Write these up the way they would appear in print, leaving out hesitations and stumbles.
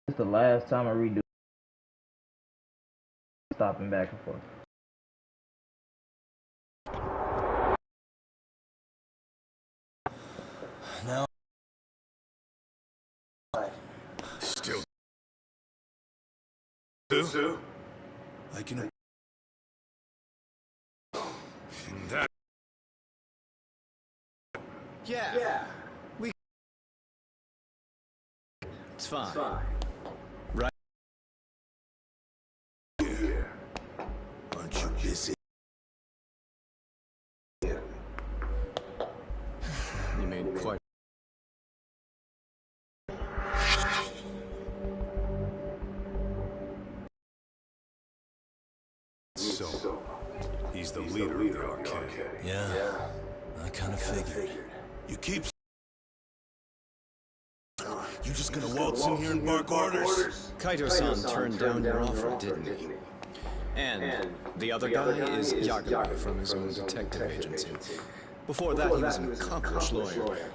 It's the last time I redo. Stopping back and forth. Now, still do. I can. That. Yeah. We. It's fine. Right. Yeah. Aren't you busy? You made quite. So, he's the leader of the arcade. Yeah, I kind of figured. You keep. You just gonna waltz in here and bark orders? Kaito-san turned down your offer, didn't he? And the other guy is Yagami from his own detective agency. Before that, he was an accomplished lawyer.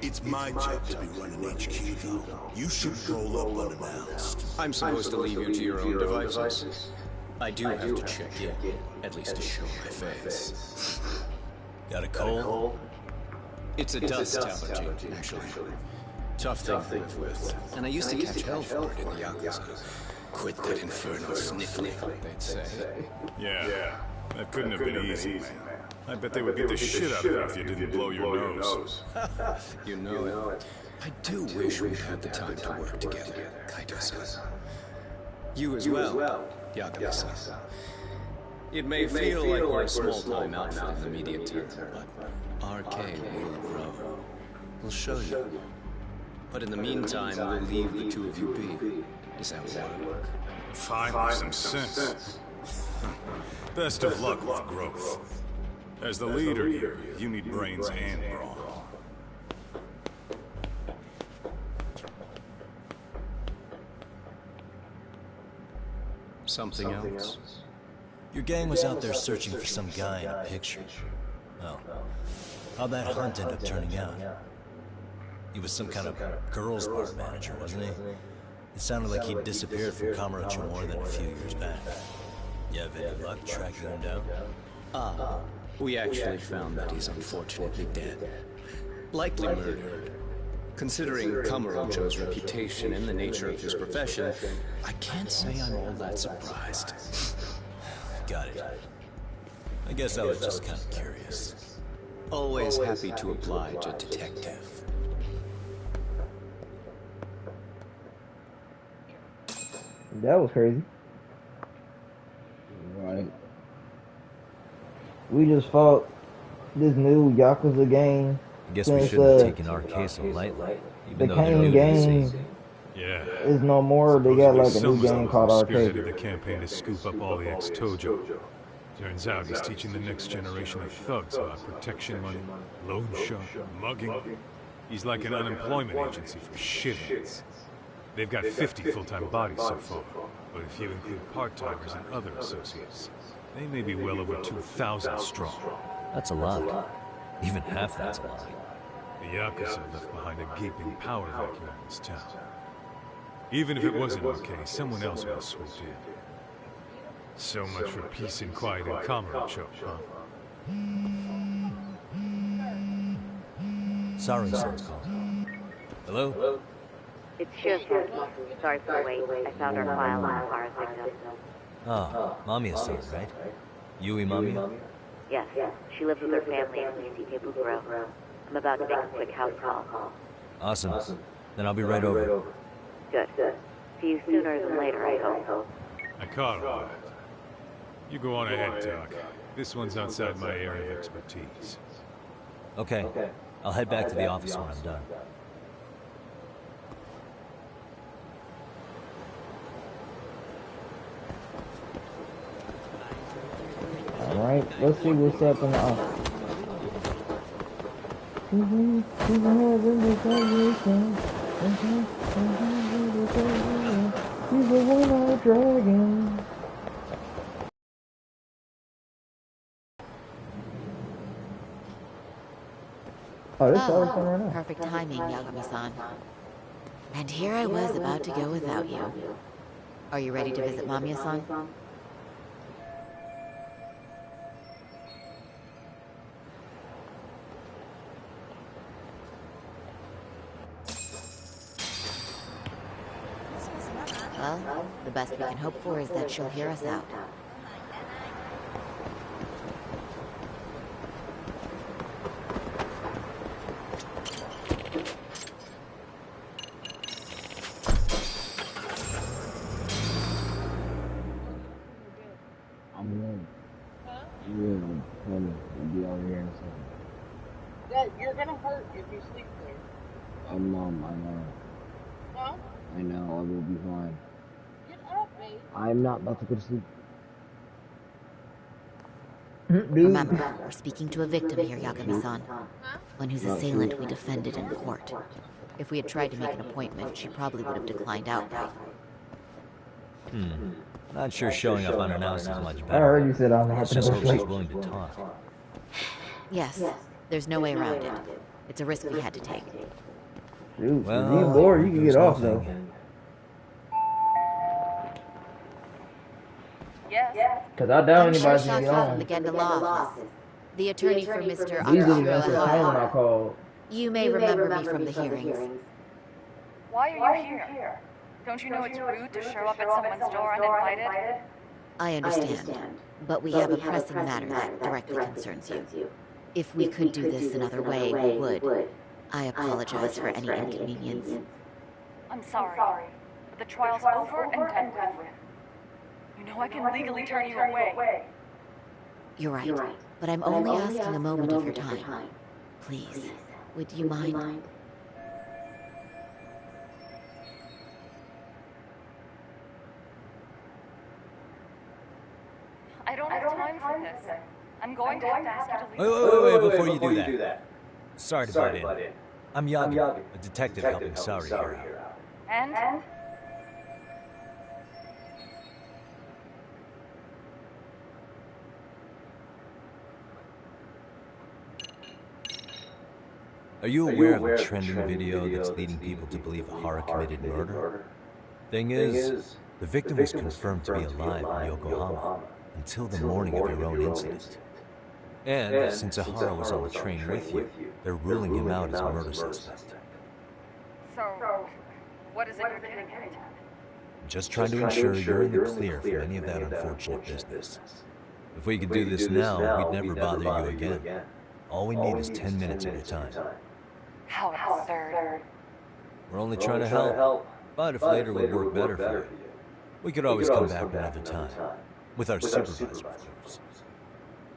It's my job to be running HQ, though. You should roll up unannounced. I'm supposed to leave you to your own devices. I do have to check in, at least to show my face. Got a cold? It's a dust allergy, actually. Tough thing to live with. And I used to catch hell for it in the Yakuza. Quit that infernal sniffling, they'd say. Yeah, that couldn't have been easy, man. I bet they would beat the shit out of you if you didn't blow your nose. You know it. I do wish we had the time to work together, Kaito-san. You as well, Yagami-san. It may feel like we're a small-time outfit in the immediate term, but RK will grow. We'll show you. But in the meantime, we'll leave the two of you be. Does that work? Fine with some sense. Best of luck with growth. As the leader here, you need brains and brawn. Something else? Your gang was out there searching for some guy in a picture. Oh. How'd that hunt end up turning out? He was some kind of girls' bar manager, wasn't he? It sounded like he'd disappeared from Kamurocho more than a few years back. You have any luck tracking him down? We actually found that he's unfortunately dead. Likely murdered. Considering Kamurocho's reputation and the nature of his profession, I can't say I'm all that surprised. Got it. I guess I was just kind of curious. Always happy to oblige a detective. That was crazy. Right. We just fought this new Yakuza gang. I guess we shouldn't have taken our case so lightly. The Kane gang is no more. They got like a new gang called Arcade. The campaign to scoop up all the ex-Tojo. Turns out he's teaching the next generation of thugs about protection money, loan shark, mugging. He's like an unemployment agency for shitheads. They've got 50 full-time bodies so far, but if you include part-timers and other associates, they may be well over 2,000 strong. That's a lot. Even half that's a lot. The Yakuza left behind a gaping power vacuum in this town. Even if it wasn't okay, someone else would have swooped in. So much for peace and quiet in Kamurocho, huh? Sorry, someone's calling. Hello? It's Showtime. Sorry for the wait. I found our file on the car victim. Oh, Mamiya's son, right? Yui Mamiya? Yes, she lives with her family in Nisike Bukuro. I'm about to make a quick house call. Awesome. Then I'll be right over. Good. See you sooner than later, I hope. I caught all that. You go on ahead, Doc. This one's outside my area of expertise. Okay. I'll head back to the office when I'm done. Alright, let's see what's up in the office. He's a one-eyed dragon. Oh, this all coming right now. Perfect timing, Yagami-san. And here I was about to go without you. Are you ready to visit Mamiya-san? Well, the best we can hope for is that she'll hear us out. Yeah, you're gonna hurt if you sleep there. Mom, I know. Huh? I know, I will be fine. Get up, babe. I'm not about to go to sleep. Remember, we're speaking to a victim here, Yagami-san. Huh? One whose assailant we defended in court. If we had tried to make an appointment, she probably would have declined outright. Not sure showing up unannounced is much I better. heard you said I'm not Let's gonna just go hope she's sleep. willing to talk. Yes, there's no way around it. It's a risk we had to take. Dude, if Well, you bored, you can there's get off nothing. though. Yes. Cause I doubt I'm sure anybody's gonna get Saka from on. the Genda Law Office. The attorney for Mr. These didn't answer the phone when I Akira. called. You may remember me from the hearings. Why are you here? Don't you know it's rude to show up at someone's door uninvited? I understand, but we have a pressing matter that directly concerns you. If we could do this another way, we would. I apologize for any inconvenience. I'm sorry, but the trial's over and done with. You know I can legally turn you away. You're right, but I'm only asking a moment of your time. Please, would you mind? I don't have time for this. I'm going to have to ask you to leave. Wait, before you do that. Sorry to butt in. I'm Yagi, a detective helping Sari here out. And? Are you aware of a trending video that's leading people to believe Hara committed murder? Thing is, the victim was confirmed to be alive in Yokohama until the morning of your own incident. And since Ahara was on the train with you, they're ruling him out as a murder suspect. So, what is it you're getting at? I'm just trying to ensure you're in the clear from any of that unfortunate business. If we could do this now, we'd never bother you again. All we need is 10 minutes of your time. How absurd. We're only trying to help, but if later would work better for you, we could always come back another time. With our supervisor, of course.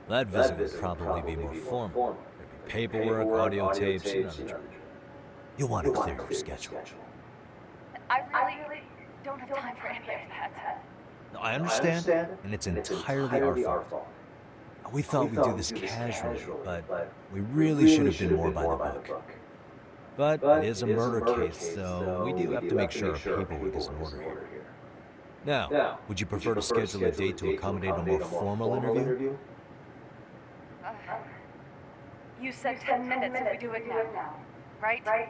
That visit would probably be more formal. There'd be paperwork, audio tapes, and other charges. You'll want to clear your schedule. I really don't have time for any of that. No, I understand, and it's entirely our fault. We thought we'd do this casually, but we really should have been more by the book. But it is a murder case, so we do have to make sure our paperwork is in order here. Now, would you prefer to schedule a date to accommodate a more formal interview? You said 10 minutes if we do it now, right?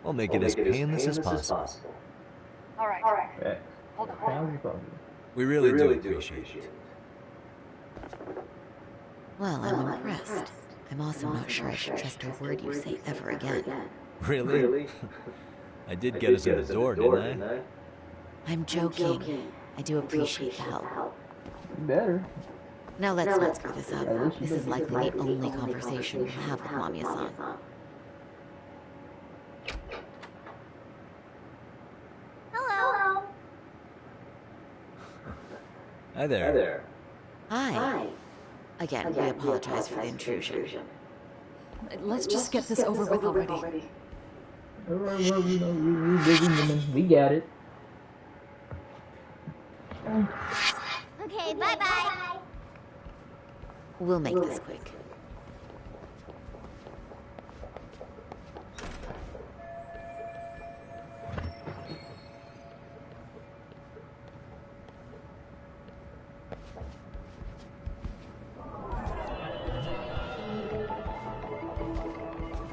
We'll make it as painless as possible. All right. Hey, Hold how's on. your phone? We really do appreciate it. Well, I'm impressed. I'm also not sure I should trust a word you say ever again. Really? I did get us in the door, didn't I? I'm joking. I do appreciate the help. You better. Now let's not screw this up. This is likely the only conversation we'll have with Mamiya-san. Hello. Hi there. Hi. Again, we apologize for the intrusion. Let's just get this over with already. Alright, well, you know, you busy woman. We got it. Okay, bye-bye. We'll make this quick.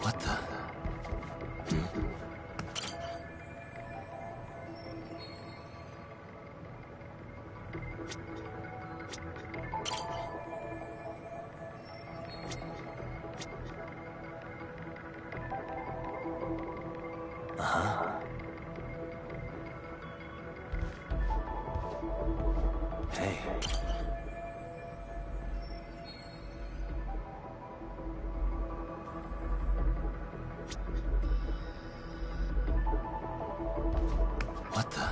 What the? Hey. What the?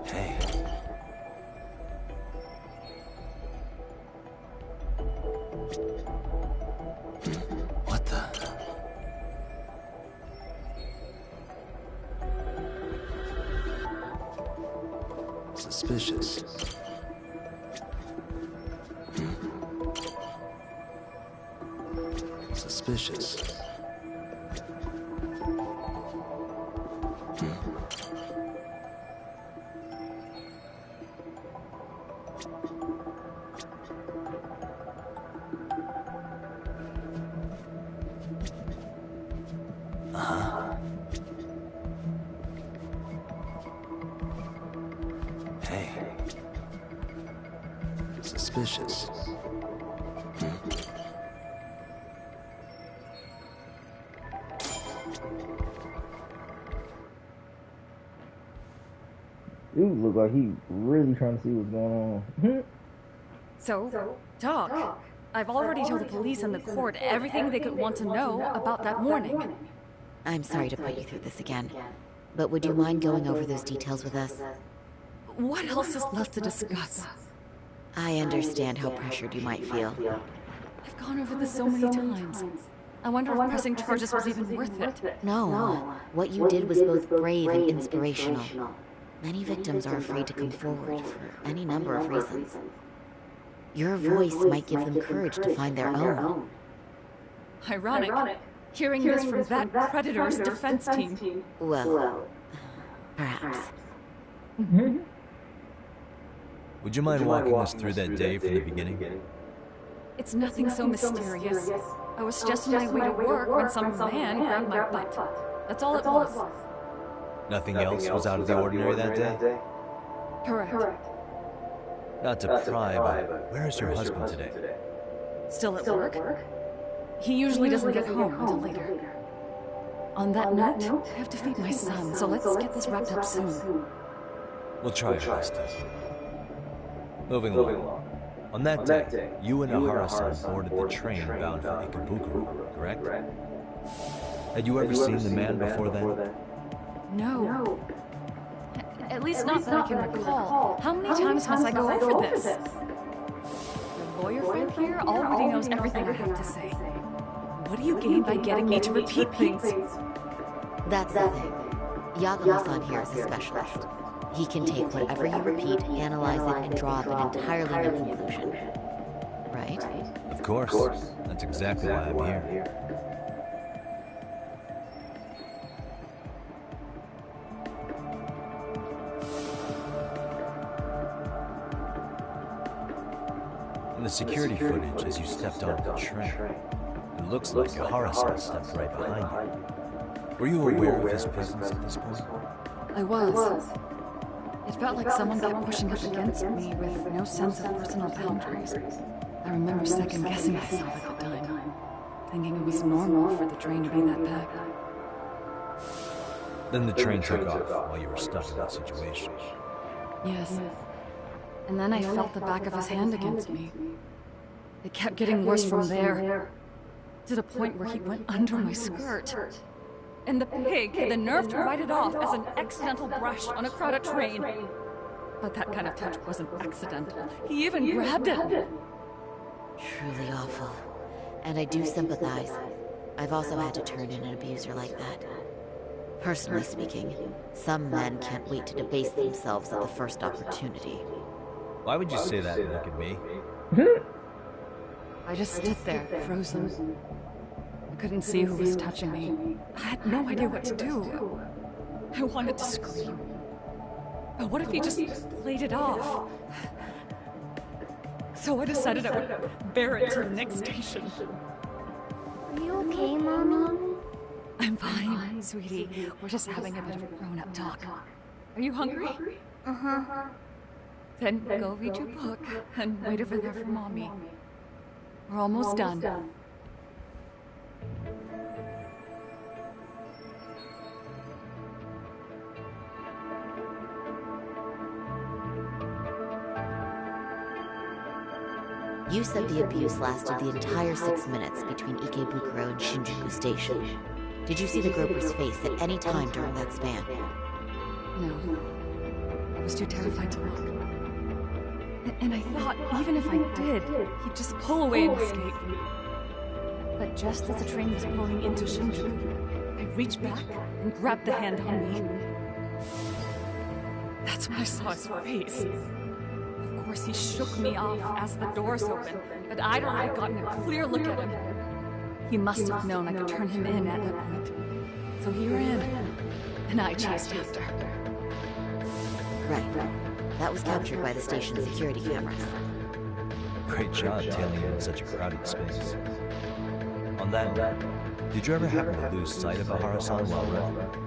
Hey. What the? Suspicious. Suspicious. Hey. Suspicious. Dude look like he really trying to see what's going on. So, talk. I've already told the police and the court everything they could want to know about that morning. I'm sorry to put you through this again, but would you mind going over those details with us? What else is left to discuss? I understand how pressured you might feel. I've gone over this so many times. I wonder if pressing charges was even worth it. No, what you did was both brave and inspirational. Many victims are afraid to come forward for any number of reasons. Your voice might give them courage to find their own. Ironic. Hearing this from that predator's defense team. Well, perhaps. Would you mind walking us through that day from the beginning? It's nothing so mysterious. I was just on my way to work when some man grabbed my butt. That's all it was. Nothing else was out of the ordinary that day? Correct. Not to pry, but where is your husband today? Still at work? He usually doesn't get home until later. On that note, I have to feed my son, so let's get this wrapped up soon. We'll try our best. Moving along. On that day, you and Ahara-san boarded the train bound for Ikebukuro, correct? Had you ever seen the man before then? No. At least not that I can recall. How many times must I go over this? The lawyer friend here already knows everything I have to say. What do you gain by getting me to repeat things? That's the thing. Yagami-san here is a specialist. He can take whatever you repeat, analyze it, and draw up an entirely new conclusion. Right? Of course. That's exactly why I'm here. In the security footage as you stepped off the train, it looks like Ahara-san stepped right behind you. Were you aware of his presence at this point? I was. It felt like someone kept pushing up against me with no sense of personal boundaries. I remember second-guessing myself at the time, thinking it was normal for the train to be that packed. Then the train took off while you were stuck in that situation. Yes. And then I felt the back of his hand against me. It kept getting worse from there, to the point where he went under my skirt. And the pig had the nerve to write it off as an accidental brush on a crowded train. But that kind of touch wasn't accidental. He even grabbed it. Truly awful. And I do sympathize. I've also had to turn in an abuser like that. Personally speaking, some men can't wait to debase themselves at the first opportunity. Why would you say that and look at me? I just stood there, frozen. I couldn't see who was touching me. I had no idea what to do. I wanted to scream. But what if he just played it off? So I decided I would bear it to the next station. Are you okay, Mommy? I'm fine, sweetie. We're just having a bit of grown-up talk. Are you hungry? Uh-huh. Then go read your book and wait over there for Mommy. We're almost done. You said the abuse lasted the entire 6 minutes between Ikebukuro and Shinjuku Station. Did you see the groper's face at any time during that span? No. I was too terrified to look. And I thought, even if I did, he'd just pull away and escape. But just as the train was pulling into Shinjuku, I reached back and grabbed the hand on me. That's when I saw his face. Of course, he shook me off as the doors opened, but I'd already gotten a clear look at him. He must have known I could turn him in at that point. So he ran, and I chased after. Right. That was captured by the station's security cameras. Great job tailing him in such a crowded space. On that note, did you ever happen to lose sight of Ahara-san while running?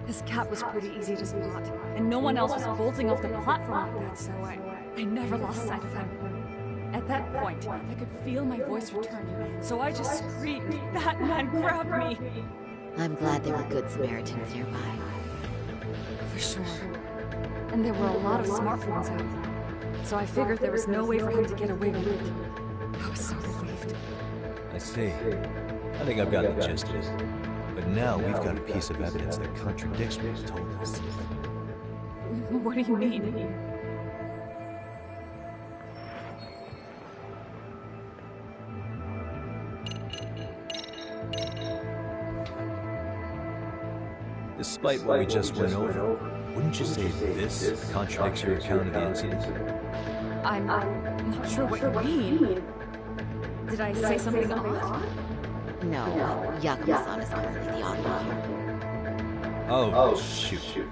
His cap was pretty easy to spot, and no one else was bolting off the platform like that, so I never lost sight of him. At that point, I could feel my voice returning, so I just screamed, "That man grabbed me!" I'm glad there were good Samaritans nearby. For sure. And there were a lot of smartphones out, so I figured there was no way for him to get away with it. I was so relieved. I see. I think I've got the gist of it. But now we've got a piece of evidence that contradicts what you told us. What do you mean? Despite what we just went over, wouldn't you say this contradicts your account of the incident? I'm not sure what you mean. Did I say something odd? No, Yakuma-san is currently the odd one here. Oh, shoot.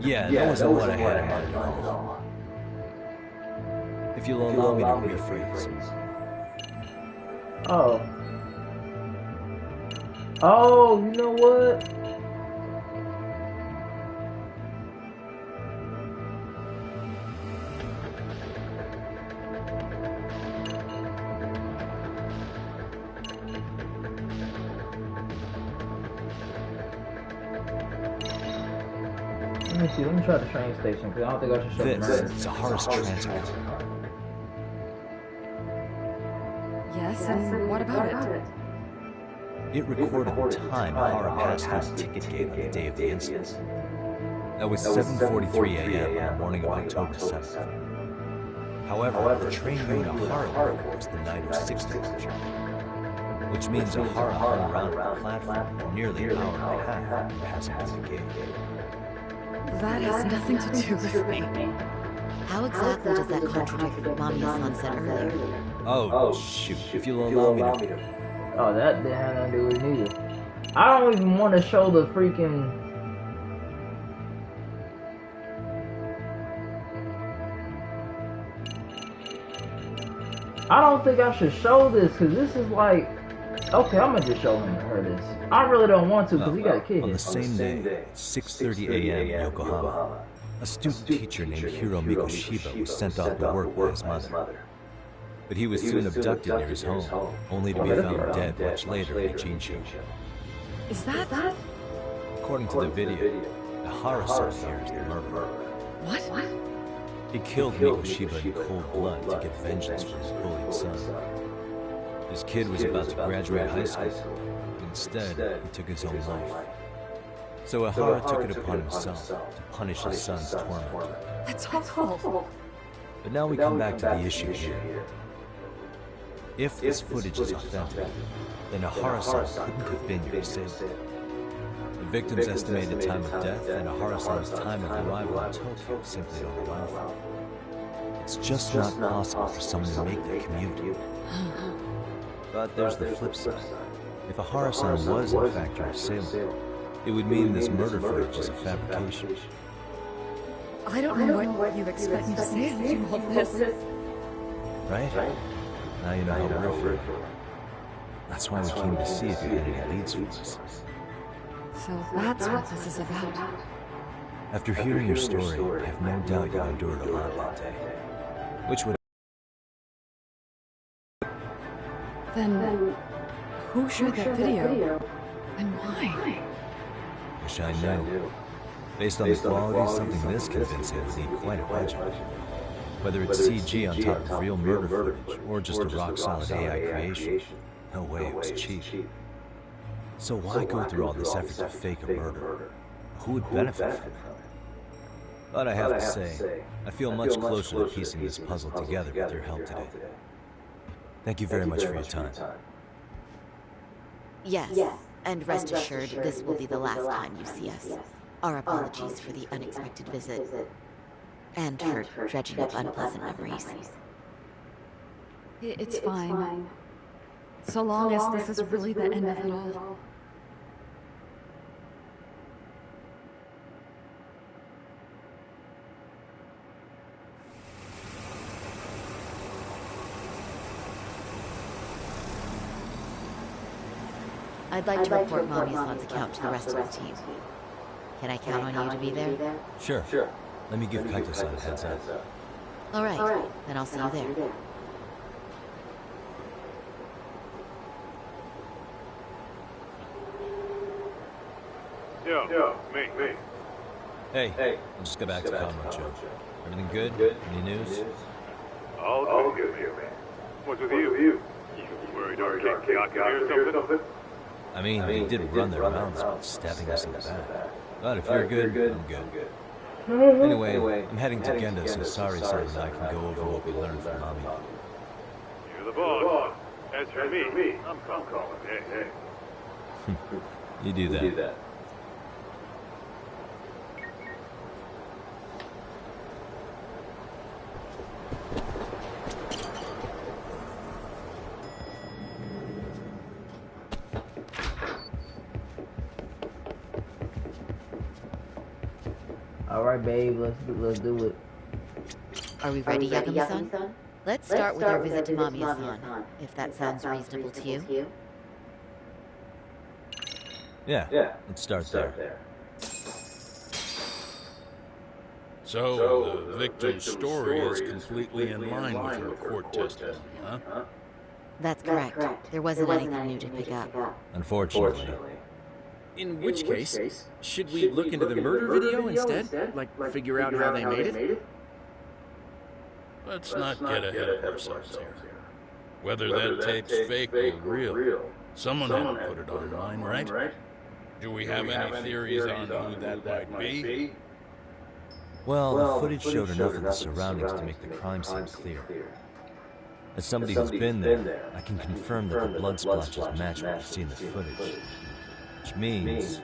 Yeah, that wasn't what I had in mind at all. If you'll allow me to rephrase. Oh, you know what? Let me see, let me try the train station, because I don't think I should show the murder. This is Ahara's transcript. Yes, and what about it? It recorded the time Ahara passed through the ticket gate on the day of the incident. That was 7:43 a.m. on the morning of October 7th. However, the train route Ahara records the 9:06 departure, which means Ahara hung around at the platform for nearly an hour and a half after passing through the gate. That has nothing to do with me. How exactly does that contradict what Mamiya-san said earlier? Oh, shoot. If you'll allow me to... Oh, that didn't have nothing to do with it either. I don't even want to show the freaking... I don't think I should show this, because this is like... Okay, I'm gonna just show him her this. I really don't want to, because he got a kid. On the same day, at 6:30 a.m. in Yokohama, a student teacher named Hiro Mikoshiba was sent off to work by his mother. But he was soon abducted near his home, only to be found dead much later in Jinshu. Is that? According to the video, Ahara-san here is the murderer. What? He killed Mikoshiba in cold blood to get vengeance for his bullied son. His kid was about to graduate high school, and Instead, he took his own life. So Ihara took it upon himself to punish his son's torment. That's awful. But now we come back to the issue here. If this footage is authentic, then Ihara-san couldn't have been your assailant. The victim's estimated time of death and Ihara-san's time of arrival in Tokyo simply don't allow for it. It's just not possible for someone to make that commute. But there's the flip side. If Ihara-san was in fact your assailant, it would mean this murder footage is a fabrication. I don't know what you expect me to say through all this. Right? Now you know how we're feeling. That's why we came to see if you had any leads for us. So that's what this is about. After hearing your story, I have no doubt you endured a lot that day. Which would... Then, who showed that video? And why? Wish I knew. Based on the quality, something this convincing would need quite a budget. Whether it's CG on top of real murder footage, or just a rock-solid AI creation, no way it was cheap. So why go through all this effort to fake a murder? Who would benefit from it? But I have to say, I feel much closer to piecing this puzzle together with your help today. Thank you very much for your time. Yes, and rest assured, this will be the last time you see us. Our apologies for the unexpected visit, and for dredging up unpleasant memories. It's fine. So long as this is really the end of it all. I'd like to report Mami-san's account to the rest of the team. Can I count on you to be there? Sure. Let me give Kaito-san a heads up. All right, then I'll see you there. Yo, me. Hey, I'll just go back to Kamurocho. Everything good? Any news? All good here, man. What's with you? You worried our king got here or something? I mean, they did run their mouths about stabbing us in the back. But if you're good, I'm good. Anyway, I'm heading to Genda so Sari-san and I can go over what we learned from Mami. You're the boss. As for me, I'm calling. Hey. You do that. Alright, babe, let's do it. Are we ready, Yagami-san? Let's start with our visit to Mamiya-san, if that sounds reasonable to you. Yeah, let's start there. So, the victim's story is completely in line with her court testimony, huh? That's correct. There wasn't anything new to pick up. Unfortunately. In which case, should we look into the murder video instead? Like, figure out how they made it? Let's not get ahead of ourselves here. Whether that tape's fake or real, someone had to put it online, right? Do we have any theories on who that might be? Well, the footage showed enough of the surroundings to make the crime scene clear. As somebody who's been there, I can confirm that the blood splotches match what you see in the footage. Which means...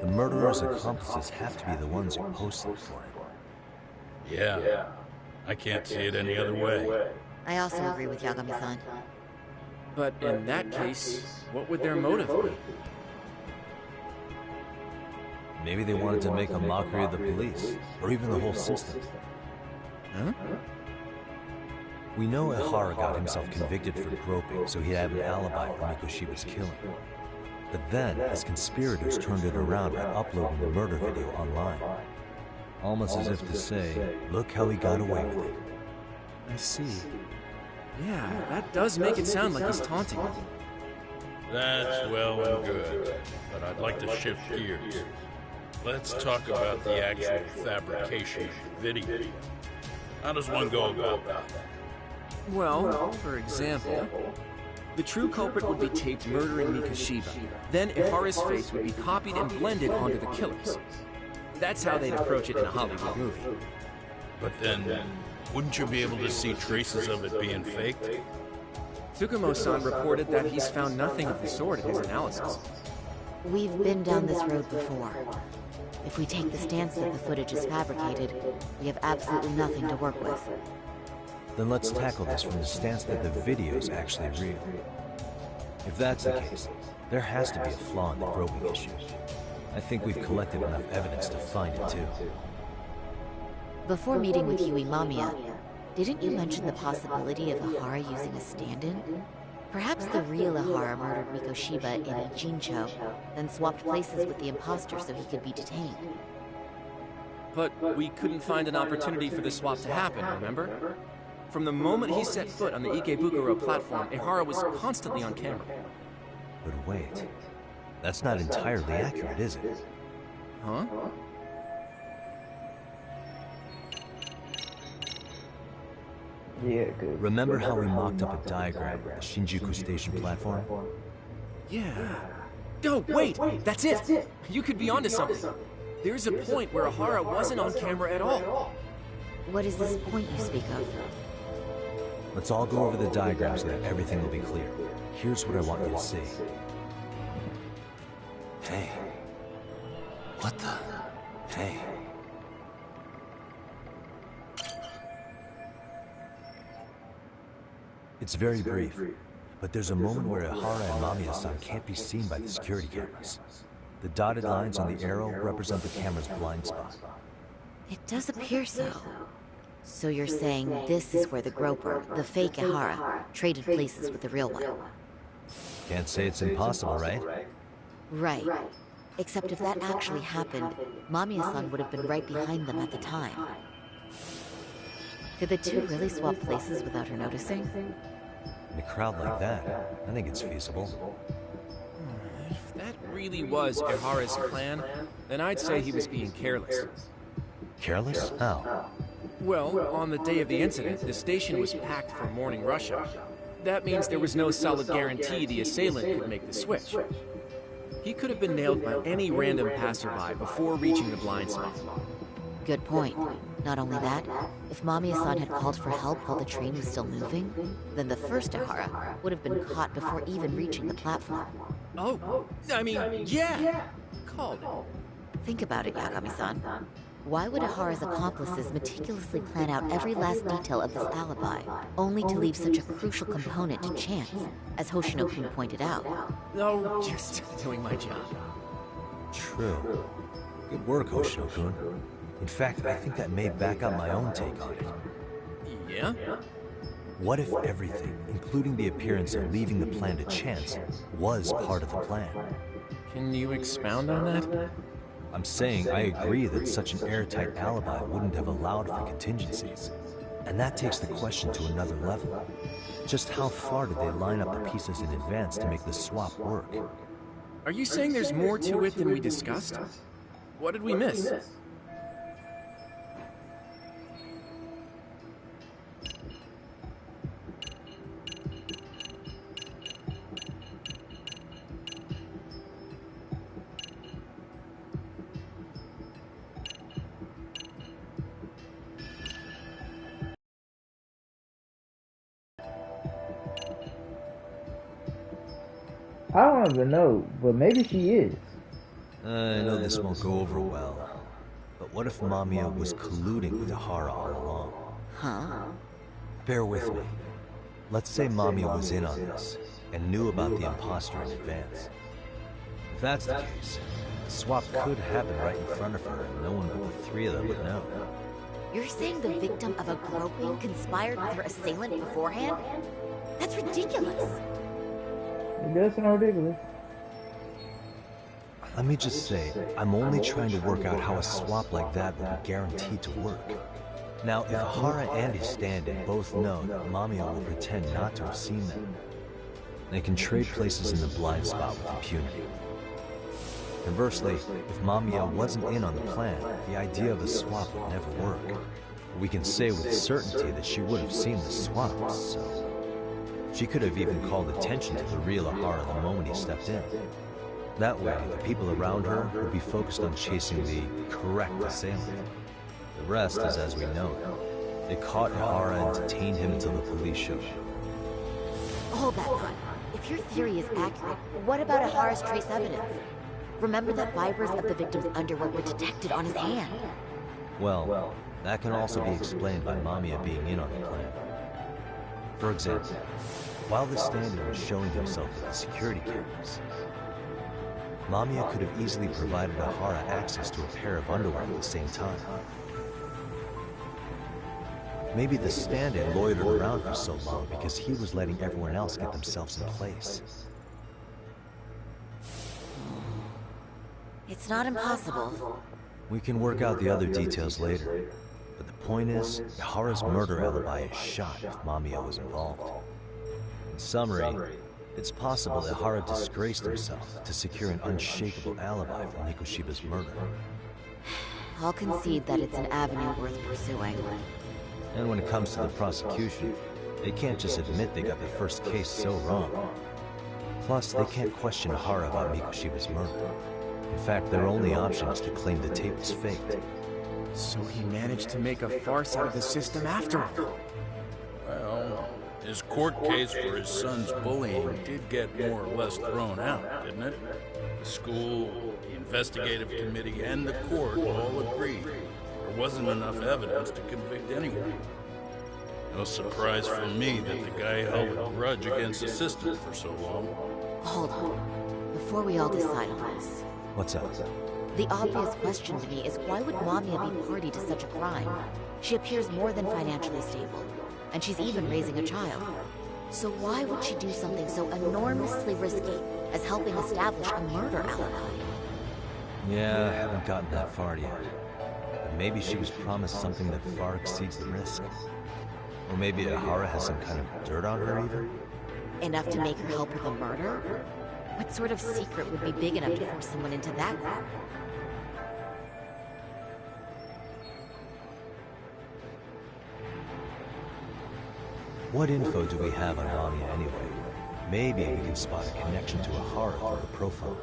the murderer's accomplices have to be the ones who posted for it. Yeah. I can't see it any other way. I also agree with Yagami-san. But in that case, what would their motive be? Maybe they wanted to make a mockery of the police, or even the whole system. Huh? We know Ihara got himself convicted for groping, so he'd have an alibi for Mikoshiba's killing. But then, his conspirators turned it around by uploading the murder video online. Almost as if to say, look how he got away with it. I see. Yeah, that does make it sound like he's taunting me. That's well and good, but I'd like to shift gears. Let's talk about the actual fabrication of the video. How does one go about that? Well, for example, the true culprit would be taped murdering Mikoshiba. Then Ihara's face would be copied and blended onto the killers. That's how they'd approach it in a Hollywood movie. But then, wouldn't you be able to see traces of it being faked? Tsukumo-san reported that he's found nothing of the sort in his analysis. We've been down this road before. If we take the stance that the footage is fabricated, we have absolutely nothing to work with. Then let's tackle this from the stance that the video's actually real. If that's the case, there has to be a flaw in the groping issue. I think we've collected enough evidence to find it too. Before meeting with Yui Mamiya, didn't you mention the possibility of Ihara using a stand-in? Perhaps the real Ihara murdered Mikoshiba in Jincho, then swapped places with the imposter so he could be detained. But we couldn't find an opportunity for the swap to happen, remember? From the moment he set foot on the Ikebukuro platform, Ihara was constantly on camera. But wait, that's not entirely accurate, is it? Huh? Yeah, good. Remember how we mocked up a diagram of the Shinjuku Station platform? Yeah. Oh, wait! That's it! You could be onto something. There's a point where Ihara wasn't on camera at all. What is this point you speak of? Let's all go over the diagram so that everything will be clear. Here's what I want you to see. Hey. What the? Hey. It's very brief, but there's a moment where Ihara and Mamiya-san can't be seen by the security cameras. The dotted lines on the arrow represent the camera's blind spot. It does appear so. So you're saying this is where the groper, the fake Ihara, traded places with the real one? Can't say it's impossible, right? Right. Except if that actually happened, Mamiya-san would have been right behind them at the time. Could the two really swap places without her noticing? In a crowd like that, I think it's feasible. If that really was Ihara's plan, then I'd say he was being careless. Careless? How? Well, on the day of the incident, the station was packed for morning rush hour. That means there was no solid guarantee the assailant could make the switch. He could have been nailed by any random passerby before reaching the blind spot. Good point. Not only that, if Mamiya-san had called for help while the train was still moving, then the first Ihara would have been caught before even reaching the platform. Oh, I mean, yeah! Called it. Think about it, Yagami-san. Why would Ihara's accomplices meticulously plan out every last detail of this alibi, only to leave such a crucial component to chance, as Hoshino-kun pointed out? No, just doing my job. True. Good work, Hoshino-kun. In fact, I think that may back up my own take on it. Yeah? What if everything, including the appearance of leaving the plan to chance, was part of the plan? Can you expound on that? I'm saying I agree that such an airtight alibi wouldn't have allowed for contingencies. And that takes the question to another level. Just how far did they line up the pieces in advance to make the swap work? Are you saying there's more to it than we discussed? What did we miss? I don't even know, but maybe she is. I know this won't go over well, but what if Mamiya was colluding with Ihara all along? Huh? Bear with me. Let's say Mamiya was in on this, and knew about the imposter in advance. If that's the case, the swap could happen right in front of her, and no one but the three of them would know. You're saying the victim of a groping conspired with her assailant beforehand? That's ridiculous! It does sound ridiculous. Let me just say, I'm only trying to work out how a swap like that would be guaranteed to work. Now, if Ihara and his stand-in both know that Mamiya will pretend not to have seen them, They can trade places in the blind spot with impunity. Conversely, if Mamiya wasn't in on the plan, the idea of a swap would never work. We can say with certainty that she would have seen the swaps, so... She could have even called attention to the real Ahara the moment he stepped in. That way, the people around her would be focused on chasing the correct assailant. The rest is as we know it. They caught Ahara and detained him until the police showed up. Hold that thought. If your theory is accurate, what about Ahara's trace evidence? Remember that fibers of the victim's underwear were detected on his hand. Well, that can also be explained by Mamiya being in on the plan. For example, while the stand-in was showing himself with the security cameras, Mamiya could have easily provided Ahara access to a pair of underwear at the same time. Maybe the stand-in loitered around for so long because he was letting everyone else get themselves in place. It's not impossible. We can work out the other details later. But the point is, Ahara's murder alibi is shot if Mamiya was involved. In summary, it's possible that Ahara disgraced himself to secure an unshakable alibi for Mikoshiba's murder. I'll concede that it's an avenue worth pursuing. And when it comes to the prosecution, they can't just admit they got the first case so wrong. Plus, they can't question Ahara about Mikoshiba's murder. In fact, their only option is to claim the tape was faked. So he managed to make a farce out of the system after all. Well, his court case for his son's bullying did get more or less thrown out, didn't it? The school, the investigative committee, and the court all agreed there wasn't enough evidence to convict anyone. No surprise for me that the guy held a grudge against the system for so long. Hold on. Before we all decide on this. What's up? The obvious question to me is why would Mamiya be party to such a crime? She appears more than financially stable, and she's even raising a child. So why would she do something so enormously risky as helping establish a murder alibi? Yeah, I haven't gotten that far yet. But maybe she was promised something that far exceeds the risk. Or maybe Ahara has some kind of dirt on her even? Enough to make her help with a murder? What sort of secret would be big enough to force someone into that corner? What info do we have on Mamiya anyway? Maybe we can spot a connection to Ahara through her profile.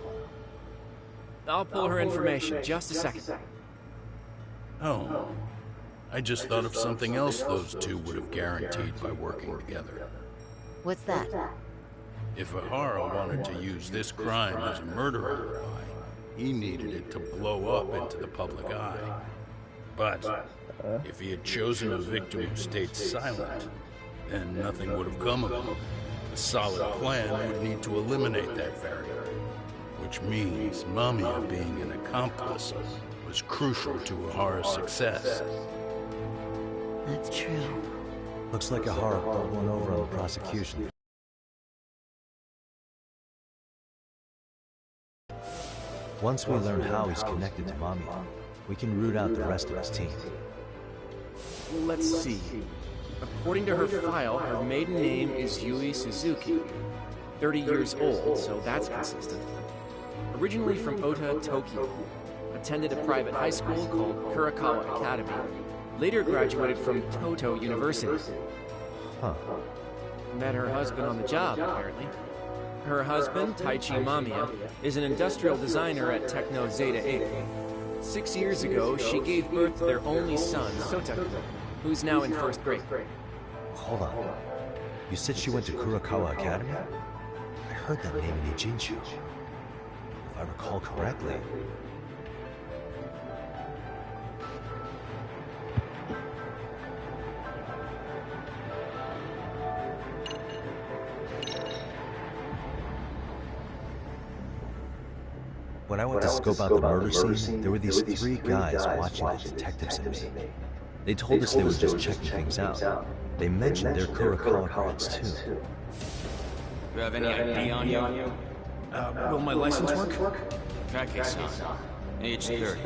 I'll pull her information. Just a second. Oh, I just thought of something else those two would have guaranteed by working together. What's that? If Ahara wanted to use this crime as a murder alibi, he needed it to blow up into the public eye. But if he had chosen a victim who stayed silent, then nothing would have come of it. A solid plan would need to eliminate that variable, which means Mamiya being an accomplice was crucial to Ahara's success. That's true. Looks like Ahara brought one over on the prosecution. Once we learn how he's connected to Mamiya, we can root out the rest of his team. Let's see. According to her file, her maiden name is Yui Suzuki. 30 years old, so that's consistent. Originally from Ota, Tokyo. Attended a private high school called Kurakawa Academy. Later graduated from Toto University. Huh. Met her husband on the job, apparently. Her husband, Taichi Mamiya, is an industrial designer at Techno Zeta Inc. 6 years ago, she gave birth to their only son, Sotaku, who's now in first grade. Hold on. You said she went to Kurakawa Academy? I heard that name in Ijinchu. If I recall correctly. When I went to scope out the murder scene, there were these three guys watching the detectives and me. They told us they were just checking things out. They mentioned their Kurakawa cards too. You have any ID on you? Will my license work? Kake-san, age 30.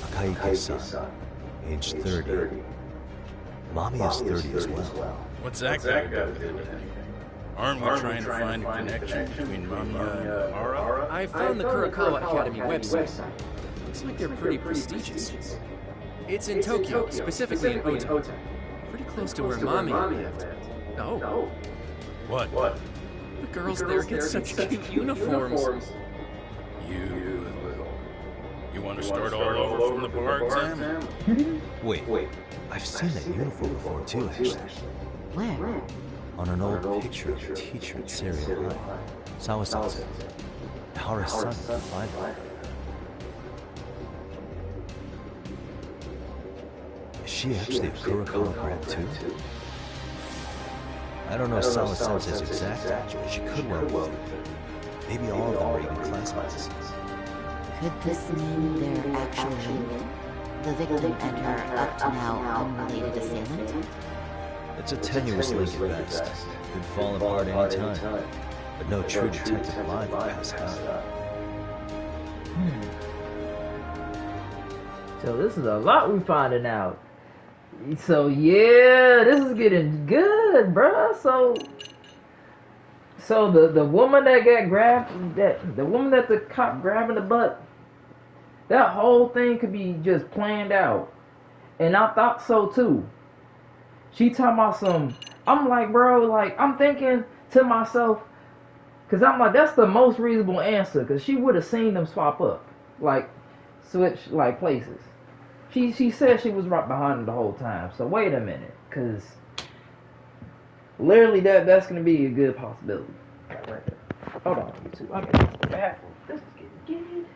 Akaike-san, age 30. Mamiya's 30 as well. What's that got to do with anything? Aren't we trying to find a connection between Mamiya and O'Hara? I found the Kurokawa Academy website. Looks like they're pretty prestigious. It's in Tokyo, specifically in Ota. Pretty close to where Mamiya lived. Oh. What? The girls there get such cute uniforms. You want to start all over from the bar exam? Wait, I've seen that uniform before too, actually. Where? On an old picture of a teacher at Seria High. Sawa-sensei. Hara's son, finally. Is she actually a Kurokawa grad too? I don't know Sawa-sensei's exact age, but she could well be. Maybe all of them are even classmates. Could this mean they're actually the victim and her up to now unrelated assailant? It's a tenuous link at best. Could fall apart any time. But no true detective alive would pass out. So this is a lot we're finding out. So yeah, this is getting good, bruh. So the woman that got grabbed, the woman that the cop grabbing the butt, that whole thing could be just planned out. And I thought so too. She talking about some, I'm like, bro, like, I'm thinking to myself, because I'm like, that's the most reasonable answer, because she would have seen them swap up, like, switch, like, places. She said she was right behind her the whole time, so wait a minute, because literally that's going to be a good possibility. Right there. Hold on, YouTube, I got to go to the bathroom. This is getting good.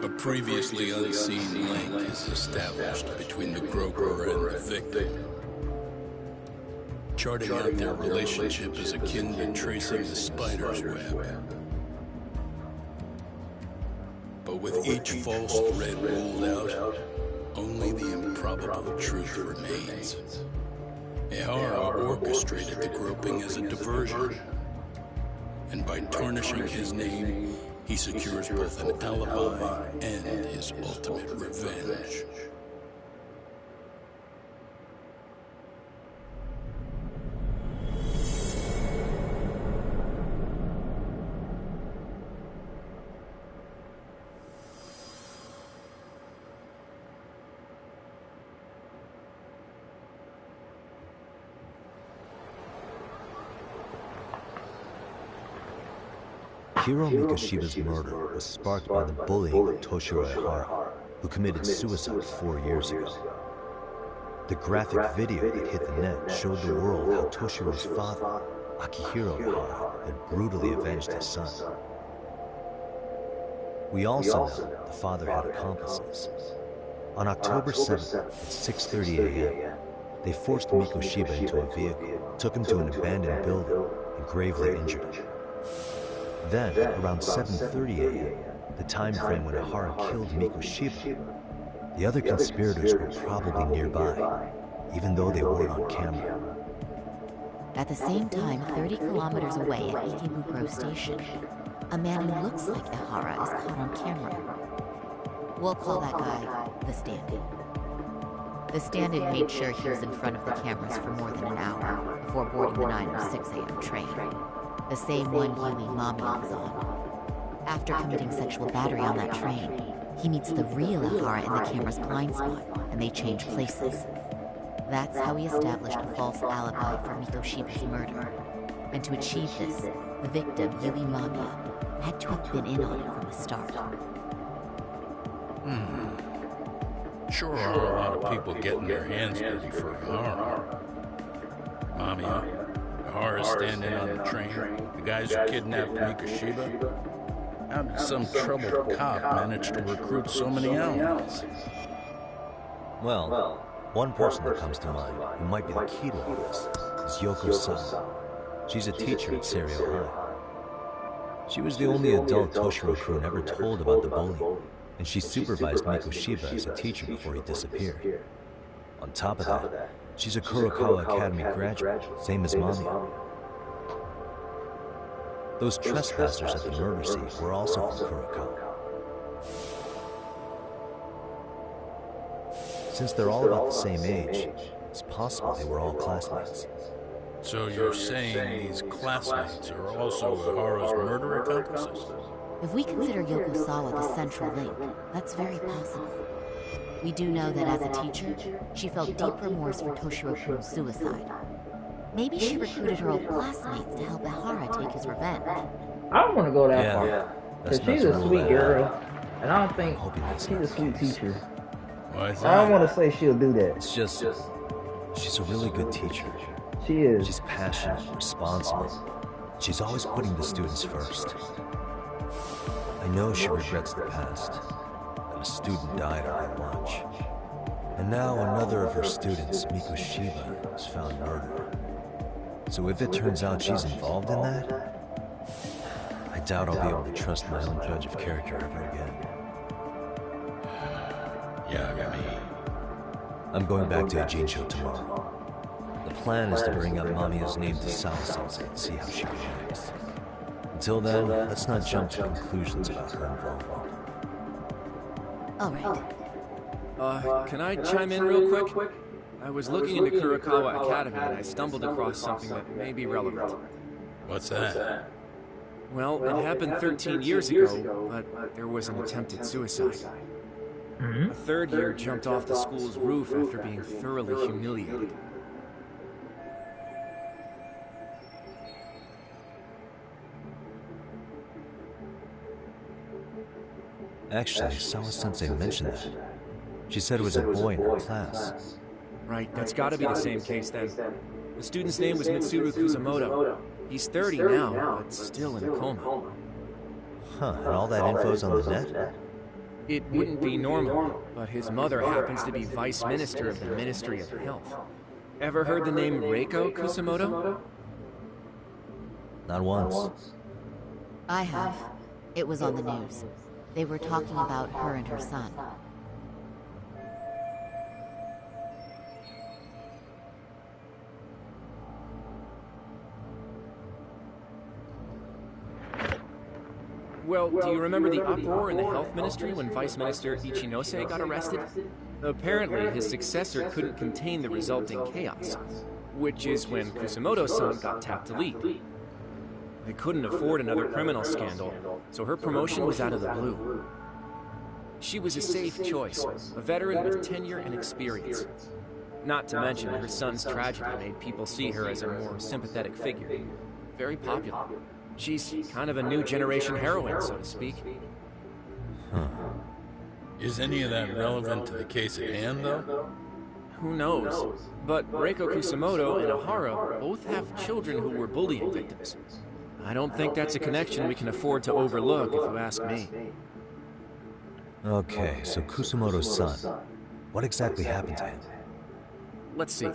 A previously unseen link is established between the groper and the victim. Charting out their relationship is akin to tracing the spider's web. But with each false thread ruled out, only the improbable truth remains. Ehara orchestrated the groping as a diversion. And by tarnishing his name, he secures both an alibi and his ultimate revenge. Hiro Mikoshiba's murder was sparked by the bullying of Toshiro Ehara, who committed suicide 4 years ago. The graphic video that hit the net showed the world how Toshiro's father, Akihiro Ehara, had brutally avenged his son. We also know the father had accomplices. On October 7th at 6:30 a.m., they forced Mikoshiba into a vehicle, took him to an abandoned building, and gravely injured him. Then, around 7:30 a.m., the time frame when Ehara killed Mikoshiba, the other conspirators were probably nearby, even though they weren't on camera. At the same time, 30 kilometers away at Ikebukuro Station, a man who looks like Ehara is caught on camera. We'll call that guy the stand-in. The stand-in made sure he was in front of the cameras for more than an hour before boarding the 9:06 a.m. train. The same one Yui Mamiya was on. After committing sexual battery on that train, he meets the real Ehara in the camera's blind spot, and they change places. That's how he established a false alibi for Mikoshiba's murder. And to achieve this, the victim, Yui Mamiya, had to have been in on it from the start. Sure are a lot of people getting their hands dirty for Ehara. Mamiya, Ehara standing on the train, the guys who kidnapped Mikoshiba. How did some troubled cop manage to recruit so many allies? Well, one person that comes to mind who might be the key to all this is Yoko Sawa. She's a teacher at Serio High. She was the only adult Toshiro-kun ever told about the bullying, and she supervised Mikoshiba as a teacher before he disappeared. On top of that, she's a Kurokawa Academy graduate, same as Mamiya. Those trespassers at the murder scene were also from Kurokawa. Since they're all about the same age, it's possible they were all classmates. So you're saying these classmates are also Ehara's murder accomplices? If we consider Yoko Sawa the central link, that's very possible. We do know that as a teacher, she felt deep remorse for Toshiro-kun's suicide. Maybe she recruited her old classmates to help Ehara take his revenge. I don't want to go that far. Because she's a sweet girl, and I don't think she's a sweet teacher. Why is that? I don't want to say she'll do that. It's just, she's a really good teacher. She is. She's passionate, responsible. She's always putting the students first. I know she regrets the past, that a student died on her watch. And now another of her students, Mikoshiba, is found murdered. So if it turns out she's involved in that, I doubt I'll be able to trust my own judge of character ever again. Yagami. I'm going back to Ijincho tomorrow. The plan is to bring up Mamiya's name to Sawa-sensei and see how she reacts. Until then, let's not jump to conclusions about her involvement. All right. Can I chime in real quick? I was looking into Kurokawa Academy and I stumbled across something that may be relevant. What's that? Well, it happened 13 years ago, but there was an attempted suicide. A third year jumped off the school's roof after being thoroughly humiliated. Actually, Sawa-sensei mentioned that. She said it was a boy in her class. Right, that's gotta be the same case then. The student's name was Mitsuru Kusamoto. He's 30 now, but still in a coma. Huh, and all that info's on the net? It wouldn't be normal, but his mother happens to be Vice Minister of the Ministry of Health. Ever heard the name Reiko Kusamoto? Not once. I have. It was on the news. They were talking about her and her son. Well, do you remember the uproar in the health ministry when Vice Minister Ichinose got arrested? Apparently, his successor couldn't contain the resulting chaos, which is when Kusumoto-san got tapped to lead. They couldn't afford another criminal scandal, so her promotion was out of the blue. She was a safe choice, a veteran with tenure and experience. Not to mention, her son's tragedy made people see her as a more sympathetic figure. Very popular. She's kind of a new generation heroine, so to speak. Huh. Is any of that relevant to the case at hand, though? Who knows? But Reiko Kusumoto and Ohara both have children who were bullying victims. I don't think that's a connection we can afford to overlook, if you ask me. Okay, so Kusumoto's son. What exactly happened to him? Let's see.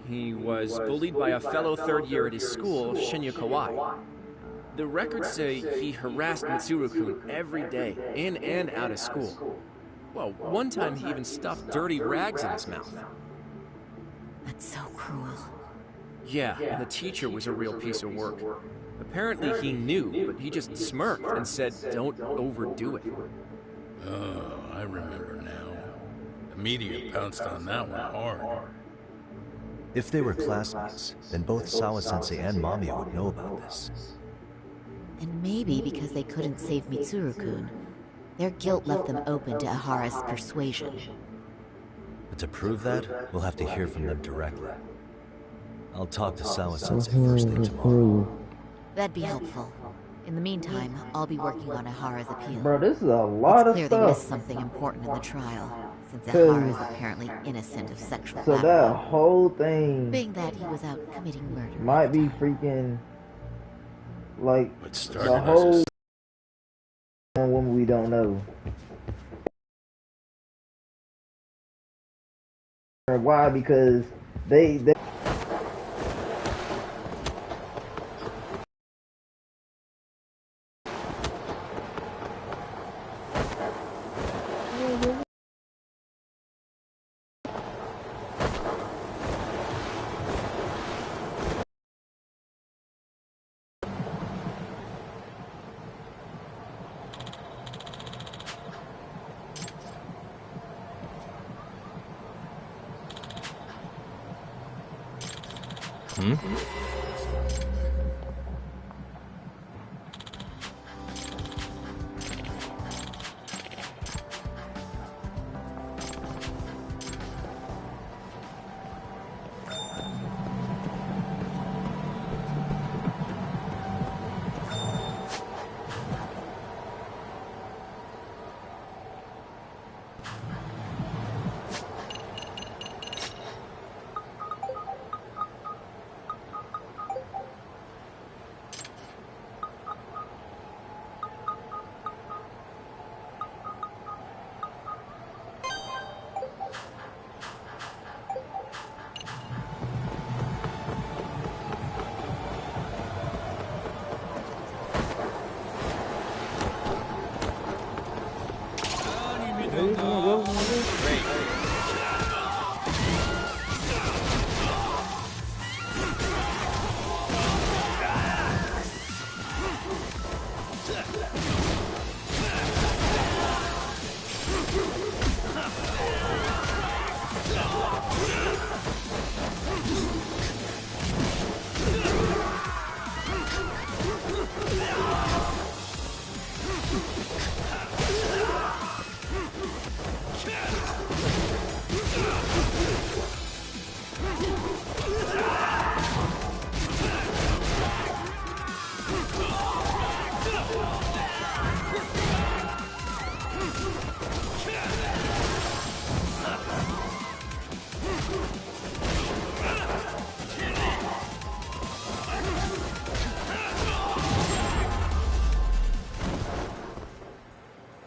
He was bullied by a fellow third year at his school, Shinya Kawai. The records say he harassed Mitsuru-kun every day, in and out of school. Well, one time he even stuffed dirty rags in his mouth. That's so cruel. Yeah, and the teacher was a real piece of work. Apparently he knew, but he just smirked and said, "Don't overdo it." Oh, I remember now. The media pounced on that one hard. If they were classmates, then both Sawa-sensei and Mamiya would know about this. And maybe because they couldn't save Mitsuru-kun, their guilt left them open to Ahara's persuasion. But to prove that, we'll have to hear from them directly. I'll talk to Sawa-sensei first thing tomorrow. That'd be helpful. In the meantime, I'll be working on Ahara's appeal. Bro, this is a lot of It's clear stuff. they missed something important in the trial, since Ahara is apparently innocent of sexual So battery. that whole thing Being that he was out committing murder. might be freaking like started the as whole woman we don't know. Why? Because they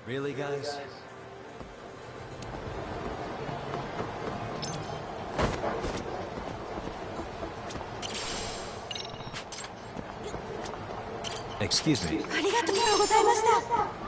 Really, guys? Excuse me. ありがとうございました。